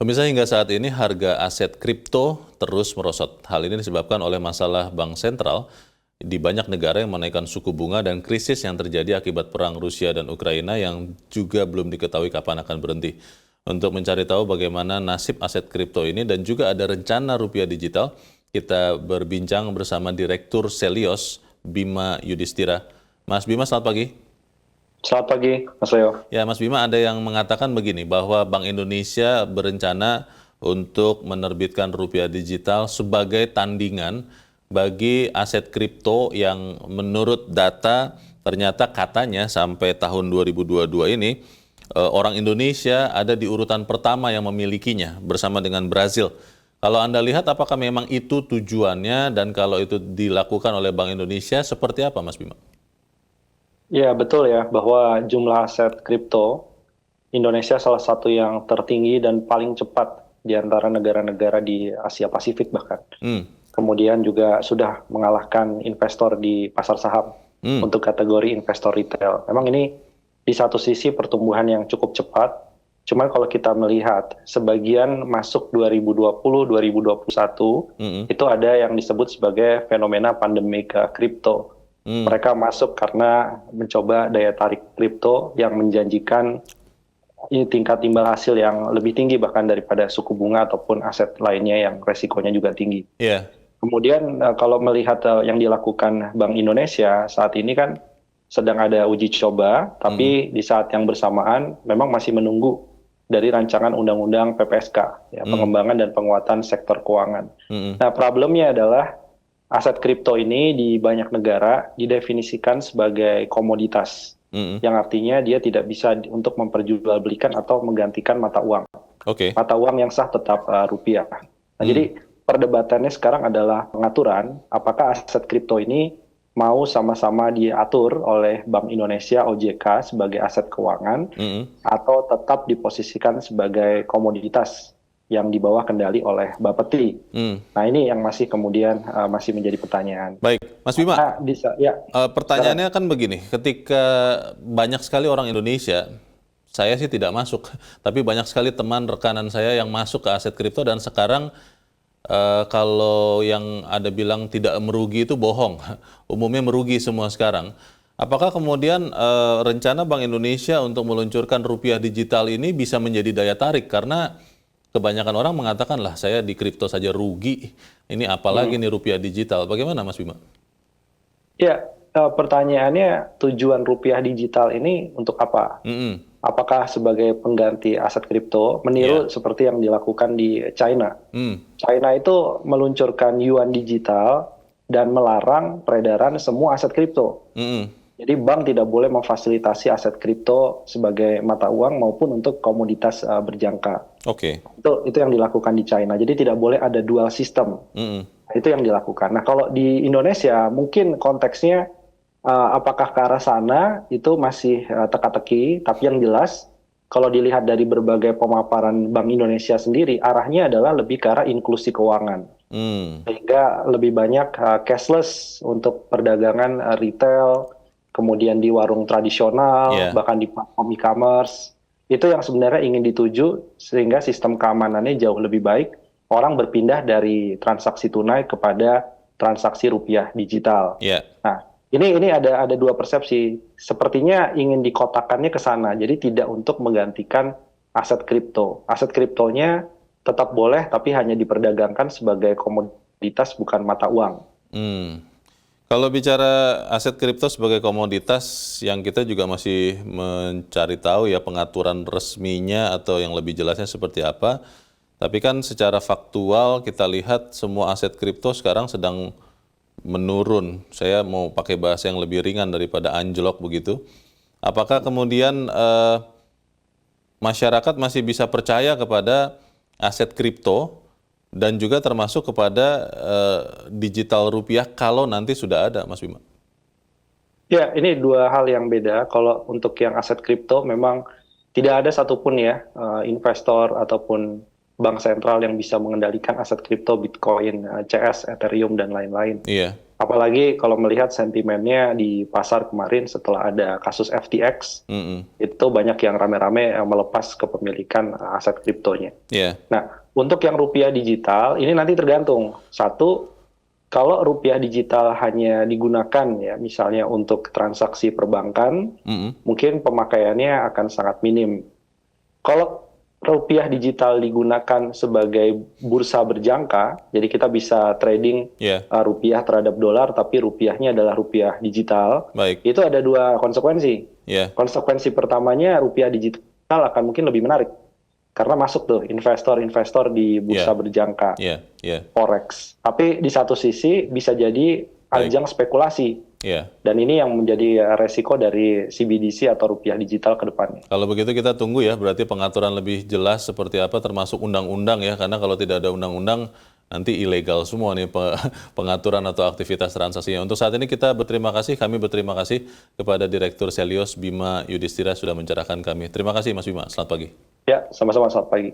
Pemirsa, hingga saat ini harga aset kripto terus merosot. Hal ini disebabkan oleh masalah bank sentral di banyak negara yang menaikkan suku bunga dan krisis yang terjadi akibat perang Rusia dan Ukraina yang juga belum diketahui kapan akan berhenti. Untuk mencari tahu bagaimana nasib aset kripto ini dan juga ada rencana rupiah digital, kita berbincang bersama Direktur Selios, Bima Yudhistira. Mas Bima, selamat pagi. Selamat pagi, Mas Leo. Ya, Mas Bima, ada yang mengatakan begini, bahwa Bank Indonesia berencana untuk menerbitkan rupiah digital sebagai tandingan bagi aset kripto yang menurut data ternyata katanya sampai tahun 2022 ini orang Indonesia ada di urutan pertama yang memilikinya bersama dengan Brazil. Kalau Anda lihat apakah memang itu tujuannya dan kalau itu dilakukan oleh Bank Indonesia seperti apa, Mas Bima? Ya, betul ya, bahwa jumlah aset kripto Indonesia salah satu yang tertinggi dan paling cepat di antara negara-negara di Asia Pasifik bahkan. Kemudian juga sudah mengalahkan investor di pasar saham untuk kategori investor retail. Memang ini di satu sisi pertumbuhan yang cukup cepat, cuman kalau kita melihat sebagian masuk 2020-2021, itu ada yang disebut sebagai fenomena pandemik kripto. Mereka masuk karena mencoba daya tarik kripto yang menjanjikan tingkat imbal hasil yang lebih tinggi bahkan daripada suku bunga ataupun aset lainnya yang resikonya juga tinggi. Kemudian kalau melihat yang dilakukan Bank Indonesia saat ini kan sedang ada uji coba, tapi di saat yang bersamaan memang masih menunggu dari rancangan undang-undang PPSK, ya, pengembangan dan penguatan sektor keuangan. Nah, problemnya adalah aset kripto ini di banyak negara didefinisikan sebagai komoditas, yang artinya dia tidak bisa untuk memperjualbelikan atau menggantikan mata uang. Mata uang yang sah tetap rupiah. Nah, jadi perdebatannya sekarang adalah pengaturan apakah aset kripto ini mau sama-sama diatur oleh Bank Indonesia OJK sebagai aset keuangan atau tetap diposisikan sebagai komoditas yang di bawah kendali oleh Bapeti. Nah, ini yang masih kemudian masih menjadi pertanyaan. Baik, Mas Bima, pertanyaannya kan begini, ketika banyak sekali orang Indonesia, saya sih tidak masuk, tapi banyak sekali teman rekanan saya yang masuk ke aset kripto dan sekarang kalau yang ada bilang tidak merugi itu bohong, umumnya merugi semua sekarang. Apakah kemudian rencana Bank Indonesia untuk meluncurkan rupiah digital ini bisa menjadi daya tarik? Karena kebanyakan orang mengatakan lah saya di kripto saja rugi, ini apalagi nih rupiah digital. Bagaimana Mas Bima? Ya, pertanyaannya tujuan rupiah digital ini untuk apa? Apakah sebagai pengganti aset kripto, meniru seperti yang dilakukan di China? China itu meluncurkan yuan digital dan melarang peredaran semua aset kripto. Jadi bank tidak boleh memfasilitasi aset kripto sebagai mata uang maupun untuk komoditas berjangka. Itu yang dilakukan di China. Jadi tidak boleh ada dual system. Itu yang dilakukan. Nah, kalau di Indonesia mungkin konteksnya apakah ke arah sana itu masih teka-teki. Tapi yang jelas kalau dilihat dari berbagai pemaparan Bank Indonesia sendiri, arahnya adalah lebih ke arah inklusi keuangan. Sehingga lebih banyak cashless untuk perdagangan retail, kemudian di warung tradisional, bahkan di platform e-commerce. Itu yang sebenarnya ingin dituju sehingga sistem keamanannya jauh lebih baik. Orang berpindah dari transaksi tunai kepada transaksi rupiah digital. Nah, ini ada dua persepsi. Sepertinya ingin dikotakannya ke sana. Jadi tidak untuk menggantikan aset kripto. Aset kriptonya tetap boleh tapi hanya diperdagangkan sebagai komoditas bukan mata uang. Kalau bicara aset kripto sebagai komoditas, yang kita juga masih mencari tahu ya pengaturan resminya atau yang lebih jelasnya seperti apa. Tapi kan secara faktual kita lihat semua aset kripto sekarang sedang menurun. Saya mau pakai bahasa yang lebih ringan daripada anjlok begitu. Apakah kemudian masyarakat masih bisa percaya kepada aset kripto dan juga termasuk kepada digital rupiah kalau nanti sudah ada, Mas Bima? Ya, ini dua hal yang beda. Kalau untuk yang aset kripto memang tidak ada satupun ya investor ataupun bank sentral yang bisa mengendalikan aset kripto, Bitcoin, CS, Ethereum, dan lain-lain. Apalagi kalau melihat sentimennya di pasar kemarin setelah ada kasus FTX, itu banyak yang rame-rame melepas kepemilikan aset kriptonya. Yeah. Nah, untuk yang rupiah digital, ini nanti tergantung. Satu, kalau rupiah digital hanya digunakan ya, misalnya untuk transaksi perbankan, mungkin pemakaiannya akan sangat minim. Kalau rupiah digital digunakan sebagai bursa berjangka, jadi kita bisa trading rupiah terhadap dolar, tapi rupiahnya adalah rupiah digital. Baik. Itu ada dua konsekuensi. Konsekuensi pertamanya rupiah digital akan mungkin lebih menarik, karena masuk tuh investor-investor di bursa berjangka, forex. Tapi di satu sisi bisa jadi ajang spekulasi. Dan ini yang menjadi resiko dari CBDC atau rupiah digital ke depannya. Kalau begitu kita tunggu ya, berarti pengaturan lebih jelas seperti apa, termasuk undang-undang ya, karena kalau tidak ada undang-undang nanti ilegal semua nih pengaturan atau aktivitas transaksinya. Untuk saat ini kami berterima kasih kepada Direktur Selios Bima Yudhistira sudah mencerahkan kami. Terima kasih Mas Bima, selamat pagi. Ya, sama-sama, selamat pagi.